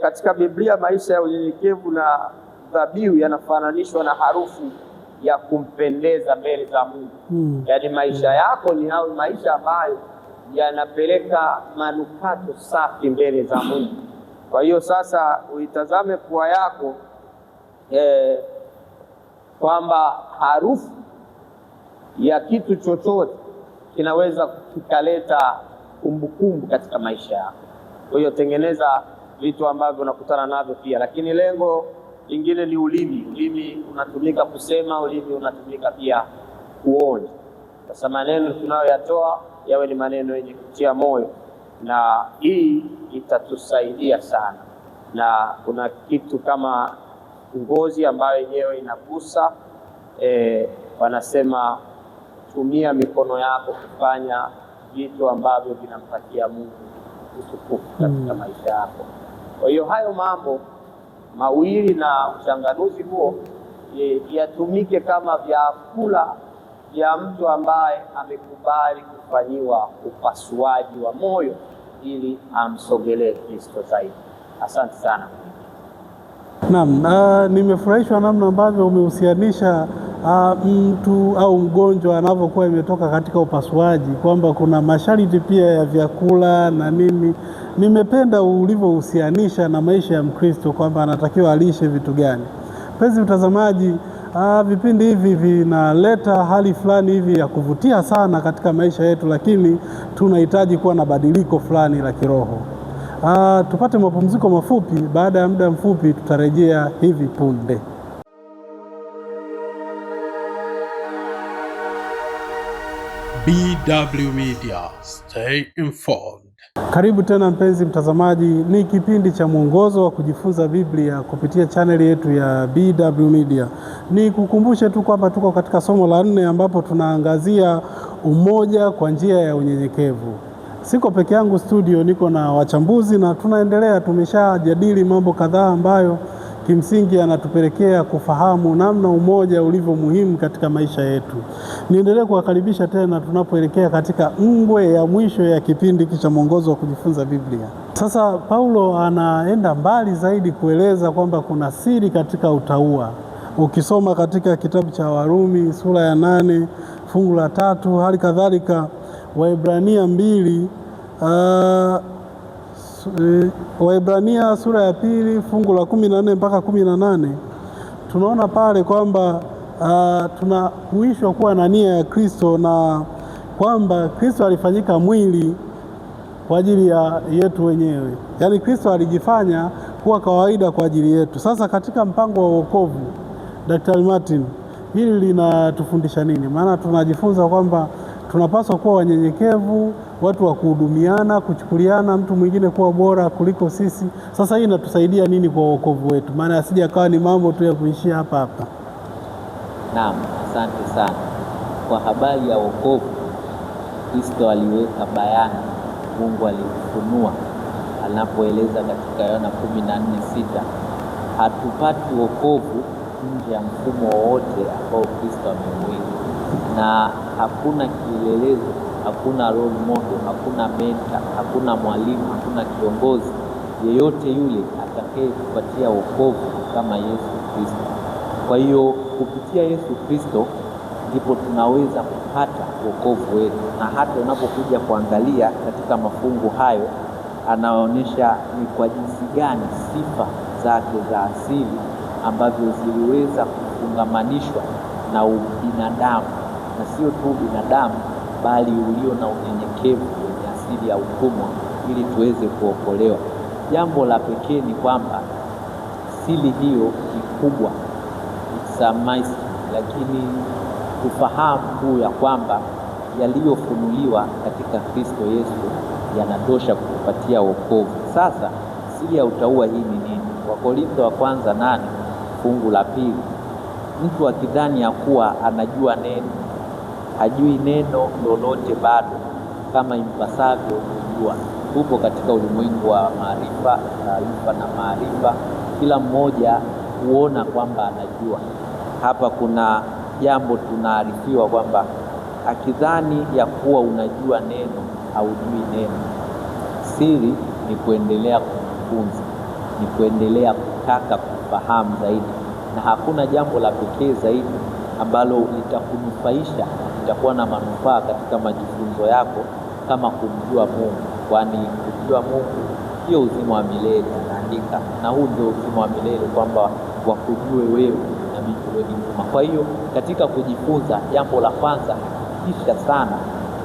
Katika Biblia maisha ya unyenyekevu na dhabihu yanafananishwa na harufu ya kumpendeza mbele za Mungu. Yaani maisha yako ni hao maisha ambayo yanapeleka manukato safi mbele za Mungu. Kwa hiyo sasa uitazame pua yako kwamba harufu ya kitu chochote kinaweza kikaleta kumbukumbu katika maisha yako. Kwa hiyo tengeneza vitu ambavyo unakutana navyo pia. Lakini lengo lingine ni ulimi. Ulimi unatumika kusema, ulimi unatumika pia kuonja. Sasa maneno tunayoyatoa yawe ni maneno yenye kutia moyo, na hii itatusaidia sana. Na kuna kitu kama ngozi ambayo yenyewe inagusa. Wanasema tumia mikono yako kufanya vitu ambavyo vinampatia Mungu utukufu katika maisha yako. Kwa hiyo hayo mambo mawili na uchanganuzi huo yatumike kama vyakula vya mtu ambaye amekubali kufanyiwa upasuaji wa moyo ili amsogelee Kristo zaidi. Asante sana. Naam, nimefurahishwa namna ambavyo umehusianisha mtu au mgonjwa anapokuwa imetoka katika upasuaji, kwamba kuna masharti pia ya vyakula na nini. Nimependa ulivyohusianisha na maisha ya Mkristo kwamba anatakiwa alishe vitu gani. Mpenzi mtazamaji, vipindi hivi vinaleta hali fulani hivi ya kuvutia sana katika maisha yetu, lakini tunahitaji kuwa na badiliko fulani la kiroho. Tupate mapumziko mafupi. Baada ya muda mfupi tutarejea hivi punde. BW Media, stay informed. Karibu tena mpenzi mtazamaji, ni kipindi cha mwongozo wa kujifunza Biblia kupitia chaneli yetu ya BW Media. Ni kukumbushe tu kwamba tuko katika somo la 4 ambapo tunaangazia umoja kwa njia ya unyenyekevu. Siko peke yangu studio, niko na wachambuzi na tunaendelea. Tumeshajadili mambo kadhaa ambayo kimsingi yanatupelekea kufahamu namna umoja ulivyo muhimu katika maisha yetu. Niendelee kuwakaribisha tena tunapoelekea katika ngwe ya mwisho ya kipindi cha mwongozo wa kujifunza Biblia. Sasa Paulo anaenda mbali zaidi kueleza kwamba kuna siri katika utauwa. Ukisoma katika kitabu cha Warumi sura ya 8 fungu la 3, hali kadhalika Waebrania 2, Waebrania sura ya 2 fungu la 14 mpaka 18, tunaona pale kwamba tunahuishwa kuwa na nia ya Kristo na kwamba Kristo alifanyika mwili kwa ajili ya yetu wenyewe. Yaani Kristo alijifanya kuwa kawaida kwa ajili yetu. Sasa katika mpango wa wokovu, Daktari Martin, hili linatufundisha nini? Maana tunajifunza kwamba tunapaswa kuwa wanyenyekevu, watu wa kuhudumiana, kuchukuliana mtu mwingine kuwa bora kuliko sisi. Sasa hii inatusaidia nini kwa wokovu wetu? Maana asije akawa ni mambo tu ya kuishia hapa hapa. Naam, asante sana. Kwa habari ya wokovu, Kristo aliweka bayana, Mungu alifunua anapoeleza katika Yohana 14:6, hatupati wokovu nje ya mfumo wowote ambao Kristo ameuweka, na hakuna kielelezo, hakuna role model, hakuna mentor, hakuna mwalimu, hakuna kiongozi yeyote yule atakaye kupatia wokovu kama Yesu Kristo. Kwa hiyo kupitia Yesu Kristo ndipo tunaweza kupata wokovu wetu, na hata unapokuja kuangalia katika mafungu hayo anaonyesha ni kwa jinsi gani sifa zake za asili ambavyo ziliweza kufungamanishwa na ubinadamu, na sio tu binadamu bali ulio na unyenyekevu wenye asili ya utumwa, ili tuweze kuokolewa. Jambo la pekee ni kwamba siri hiyo ni kubwa, it's a mystery, lakini tufahamu tu ya kwamba yaliyofunuliwa katika Kristo Yesu yanatosha kutupatia wokovu. Sasa siri ya utauwa hii ni nini? Wakorintho wa kwanza 8 fungu la 2, mtu akidhani ya kuwa anajua neno, hajui neno lolote bado, kama impasavyo kujua. Tupo katika ulimwengu wa maarifa, taarifa na maarifa. Kila mmoja huona kwamba anajua. Hapa kuna jambo tunaarifiwa kwamba akidhani ya kuwa unajua neno, haujui neno. Siri ni kuendelea kujifunza, ni kuendelea kutaka kufahamu zaidi, na hakuna jambo la pekee zaidi ambalo litakunufaisha, litakuwa na manufaa katika majifunzo yako kama kumjua Mungu, kwani kujua Mungu ndio uzima wa milele. Naandika, na huu ndio uzima wa milele, kwamba wakujue wewe na mimi wewe nyuma. Kwa hiyo katika kujifunza, jambo la kwanza, hakikisha sana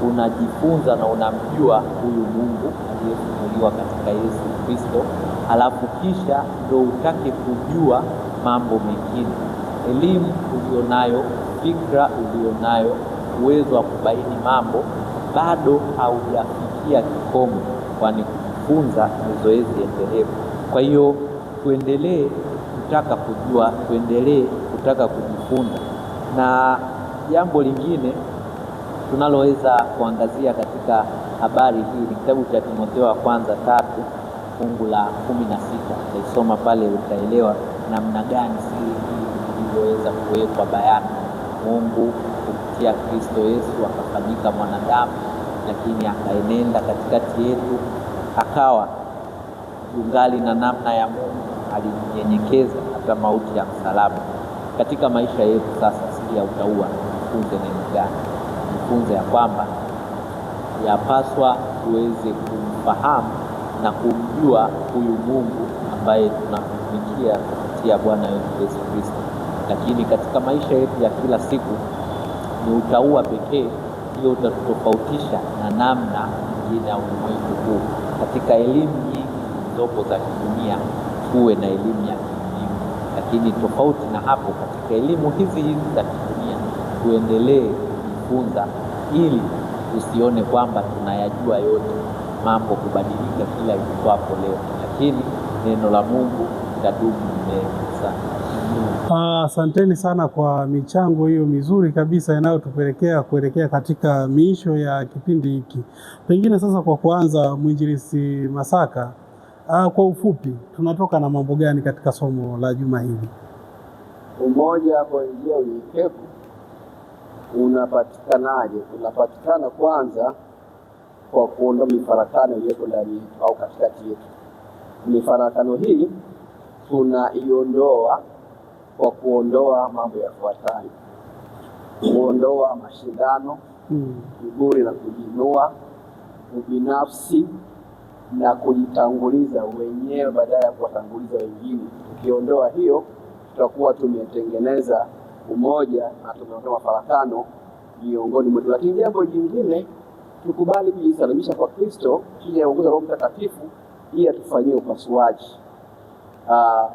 unajifunza na unamjua huyu Mungu aliyefunuliwa katika Yesu Kristo, halafu kisha ndio utake kujua mambo mengine. Elimu ulionayo, fikra ulionayo, uwezo wa kubaini mambo bado haujafikia kikomo, kwani kujifunza ni zoezi endelevu. Kwa hiyo tuendelee kutaka kujua, tuendelee kutaka kujifunza. Na jambo lingine tunaloweza kuangazia katika habari hii ni kitabu cha Timotheo wa kwanza 3 fungu la 16. Utaisoma pale utaelewa namna gani siri hii ilivyoweza kuwekwa bayana. Mungu kupitia Kristo Yesu akafanyika mwanadamu, lakini akaenenda katikati yetu, akawa ungali na namna ya Mungu, alijinyenyekeza hata mauti ya msalaba. Katika maisha yetu sasa, sisi ya utaua, tufunze neno gani? Tufunze ya kwamba yapaswa tuweze kumfahamu na kumjua huyu Mungu ambaye tunamtumikia kupitia Bwana wetu Yesu Kristo. Lakini katika maisha yetu ya kila siku, ni utaua pekee ndio utatutofautisha na namna nyingine ya ulimwengu huu. Katika elimu nyingi zilizopo za kidunia, tuwe na elimu ya kidunia, lakini tofauti na hapo, katika elimu hizi za kidunia tuendelee kujifunza, ili tusione kwamba tunayajua yote, mambo kubadilika kila itwapo leo, lakini neno la Mungu litadumu milele sana. Asanteni sana kwa michango hiyo mizuri kabisa inayotupelekea kuelekea katika miisho ya kipindi hiki. Pengine sasa kwa kuanza, Mwinjilisti Masaka, kwa ufupi tunatoka na mambo gani katika somo la juma hili? Umoja kwa njia ya unyenyekevu unapatikanaje? Unapatikana kwanza kwa kuondoa mifarakano iliyopo ndani yetu au katikati yetu. Mifarakano hii tunaiondoa kwa kuondoa mambo yafuatayo: kuondoa mashindano, kiburi na kujinua, ubinafsi na kujitanguliza wenyewe badala ya kuwatanguliza wengine. Tukiondoa hiyo, tutakuwa tumetengeneza umoja na tumeondoa mafarakano miongoni mwetu. Lakini jambo jingine, tukubali kujisalimisha kwa Kristo chini ya uongozi wa Roho Mtakatifu ili atufanyie upasuaji.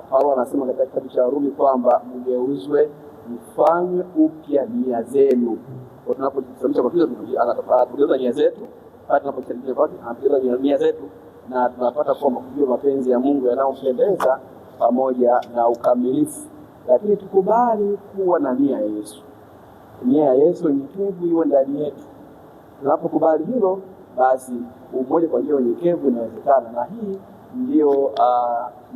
Paulo anasema katika kitabu cha Warumi kwamba mgeuzwe, mfanywe upya nia zenu. Kwa tunapojisalimisha kwa Kristo, anatugeuza nia zetu, pale tunapojisalimisha kwa Kristo anatugeuza nia zetu, na tunapata kuwa kujua mapenzi ya Mungu yanayompendeza pamoja na ukamilifu. Lakini tukubali kuwa na nia ya Yesu. Nia ya Yesu nyenyekevu iwe ndani yetu. Tunapokubali hilo, basi umoja kwa njia ya unyenyekevu inawezekana, na hii ndio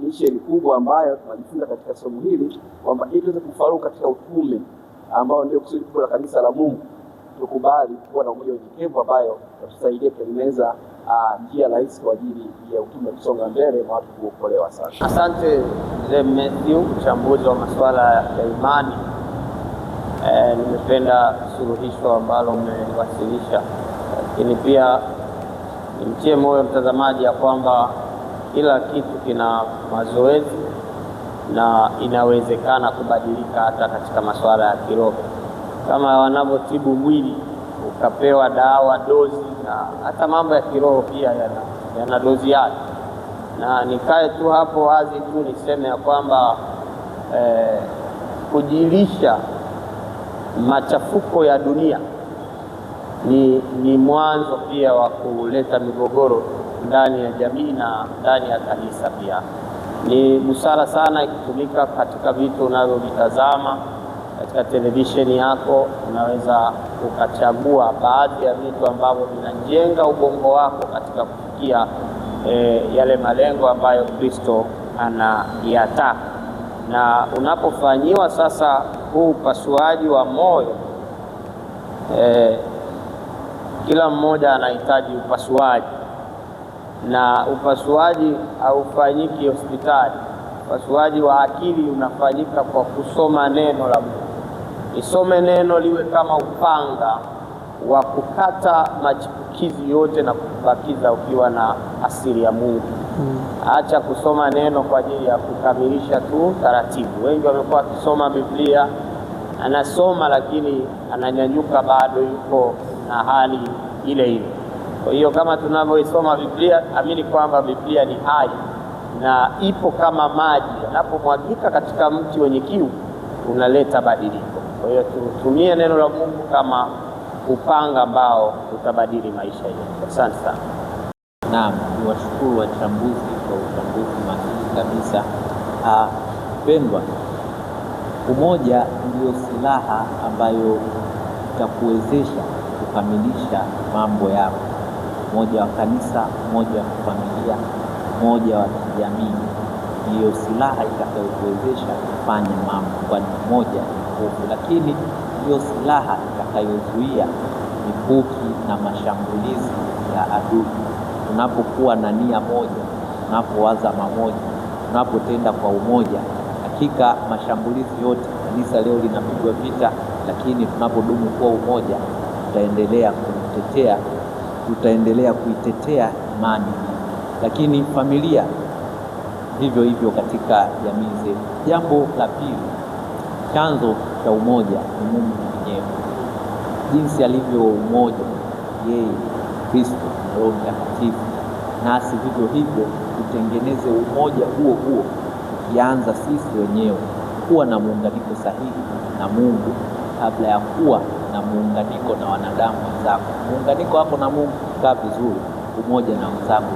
misheni kubwa ambayo tunajifunza katika somo hili, kwamba ili tuweze kufaulu katika utume ambao ndio kusudi kubwa la kanisa la Mungu, tukubali kuwa na umoja unyenyekevu ambayo tutasaidia kutengeneza njia rahisi kwa ajili ya utume kusonga mbele na watu kuokolewa. Sana asante Mzee Matthew, mchambuzi wa masuala ya imani. Nimependa suluhisho ambalo mmewasilisha, lakini pia nimtie moyo mtazamaji ya kwamba kila kitu kina mazoezi na inawezekana kubadilika hata katika masuala ya kiroho. Kama wanavyotibu mwili ukapewa dawa dozi, na hata mambo ya kiroho pia yana dozi yake. Na nikae tu hapo wazi tu niseme ya kwamba kujilisha machafuko ya dunia ni mwanzo pia wa kuleta migogoro ndani ya jamii na ndani ya kanisa. Pia ni busara sana ikitumika katika vitu unavyovitazama katika televisheni yako. Unaweza ukachagua baadhi ya vitu ambavyo vinajenga ubongo wako katika kufikia yale malengo ambayo Kristo anayataka. Na unapofanyiwa sasa huu upasuaji wa moyo, kila mmoja anahitaji upasuaji, na upasuaji haufanyiki hospitali. Upasuaji wa akili unafanyika kwa kusoma neno la Mungu. Isome neno liwe kama upanga wa kukata machipukizi yote na kubakiza ukiwa na asili ya Mungu. Acha kusoma neno kwa ajili ya kukamilisha tu taratibu. Wengi wamekuwa wakisoma Biblia, anasoma lakini ananyanyuka bado yuko na hali ile ile. Kwa hiyo kama tunavyoisoma Biblia, amini kwamba Biblia ni hai na ipo kama maji yanapomwagika katika mti wenye kiu, unaleta badiliko. Kwa hiyo tutumie neno la Mungu kama upanga ambao utabadili maisha yetu. Asante sana. Naam, niwashukuru wachambuzi kwa uchambuzi makini kabisa. Pendwa, umoja ndio silaha ambayo itakuwezesha kukamilisha mambo yako. Umoja wa kanisa, umoja wa familia, umoja wa kijamii. ndiyo silaha itakayotuwezesha kufanya mambo, kwani umoja ni nguvu, lakini ndiyo silaha itakayozuia mikuki na mashambulizi ya adui. Tunapokuwa na nia moja, tunapowaza mamoja, tunapotenda kwa umoja, hakika mashambulizi yote, kanisa leo linapigwa vita, lakini tunapodumu kwa umoja tutaendelea kuitetea imani. Lakini familia vivyo hivyo katika jamii zetu. Jambo la pili, chanzo cha umoja ni Mungu mwenyewe. Jinsi alivyo umoja yeye, Kristo, Roho Mtakatifu, nasi vivyo hivyo tutengeneze umoja huo ukianza sisi wenyewe kuwa na muunganiko sahihi na Mungu kabla ya kuwa na muunganiko na wanadamu wenzako. Muunganiko wako na Mungu kaa vizuri, umoja na wenzako.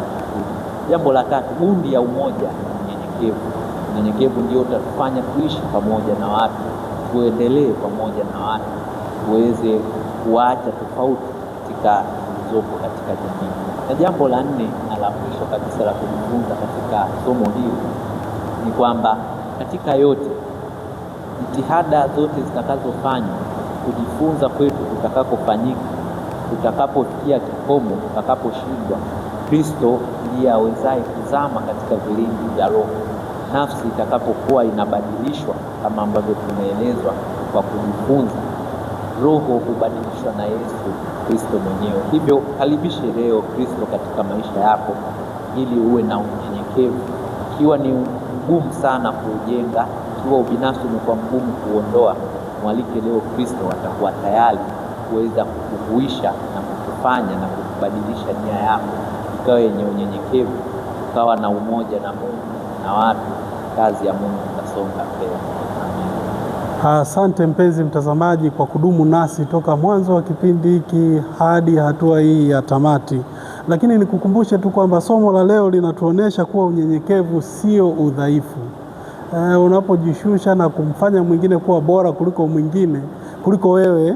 Jambo la tatu, gundi ya umoja ni unyenyekevu. Unyenyekevu ndio utatufanya kuishi pamoja na watu, tuendelee pamoja na watu, tuweze kuacha tofauti katika zilizopo katika jamii. Na jambo la nne na la mwisho kabisa la kujifunza katika somo hili ni kwamba katika yote, jitihada zote zitakazofanywa, kujifunza kwetu kutakapofanyika, tutakapofikia kikomo, tutakaposhindwa, Kristo ndiye awezaye kuzama katika vilindi vya roho. Nafsi itakapokuwa inabadilishwa kama ambavyo tumeelezwa kwa kujifunza, roho hubadilishwa na Yesu Kristo mwenyewe. Hivyo karibishe leo Kristo katika maisha yako ili uwe na unyenyekevu. Ikiwa ni mgumu sana kuujenga, ikiwa ubinafsi umekuwa mgumu kuondoa, mwalike leo Kristo, atakuwa tayari kuweza kukuhuisha na kukufanya na kukubadilisha nia yako ikawa yenye unyenyekevu, ukawa na umoja na Mungu na watu. Kazi ya Mungu itasonga mbele. Amen. Asante mpenzi mtazamaji kwa kudumu nasi toka mwanzo wa kipindi hiki hadi hatua hii ya tamati. Lakini nikukumbushe tu kwamba somo la leo linatuonesha kuwa unyenyekevu sio udhaifu. Unapojishusha na kumfanya mwingine kuwa bora kuliko wewe,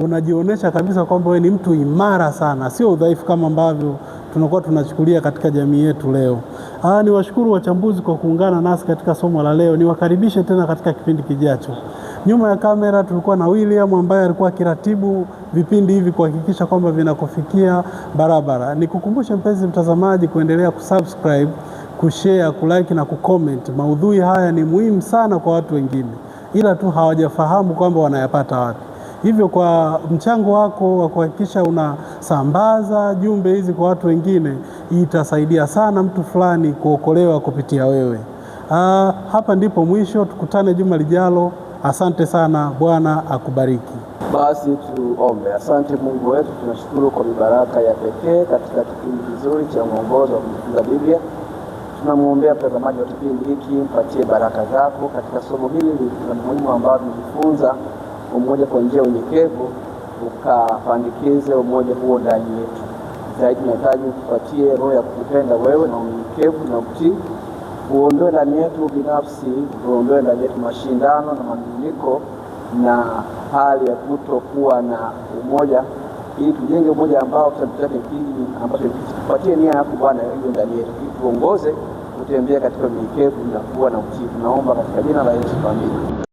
unajionesha kabisa kwamba wewe ni mtu imara sana, sio udhaifu kama ambavyo tunakuwa tunachukulia katika jamii yetu leo. Niwashukuru wachambuzi kwa kuungana nasi katika somo la leo. Niwakaribishe tena katika kipindi kijacho. Nyuma ya kamera tulikuwa na William ambaye alikuwa akiratibu vipindi hivi kuhakikisha kwamba vinakufikia barabara. Nikukumbushe mpenzi mtazamaji kuendelea kusubscribe, kushare, kulike na kucomment. Maudhui haya ni muhimu sana kwa watu wengine, ila tu hawajafahamu kwamba wanayapata wapi. Hivyo kwa mchango wako wa kuhakikisha unasambaza jumbe hizi kwa watu wengine, itasaidia sana mtu fulani kuokolewa kupitia wewe. Hapa ndipo mwisho, tukutane juma lijalo. Asante sana, Bwana akubariki. Basi tuombe. Asante Mungu wetu, tunashukuru kwa mibaraka ya pekee katika kipindi kizuri cha mwongozo wa kujifunza Biblia. Tunamwombea mtazamaji wa kipindi hiki, mpatie baraka zako katika somo hili la muhimu ambalo tumejifunza umoja kwa njia ya unyenyekevu, ukapandikize umoja huo ndani yetu. Zaidi tunahitaji kupatie roho ya kukupenda wewe na unyenyekevu na utii. Uondoe ndani yetu binafsi, uondoe ndani yetu mashindano na manunguniko na hali ya kutokuwa na umoja, ili tujenge umoja ambao tutapitia kipindi ambacho tupatie nia yako Bwana hiyo ndani yetu, ili tuongoze kutembea katika unyenyekevu na kuwa na utii. Tunaomba katika jina la Yesu, amina.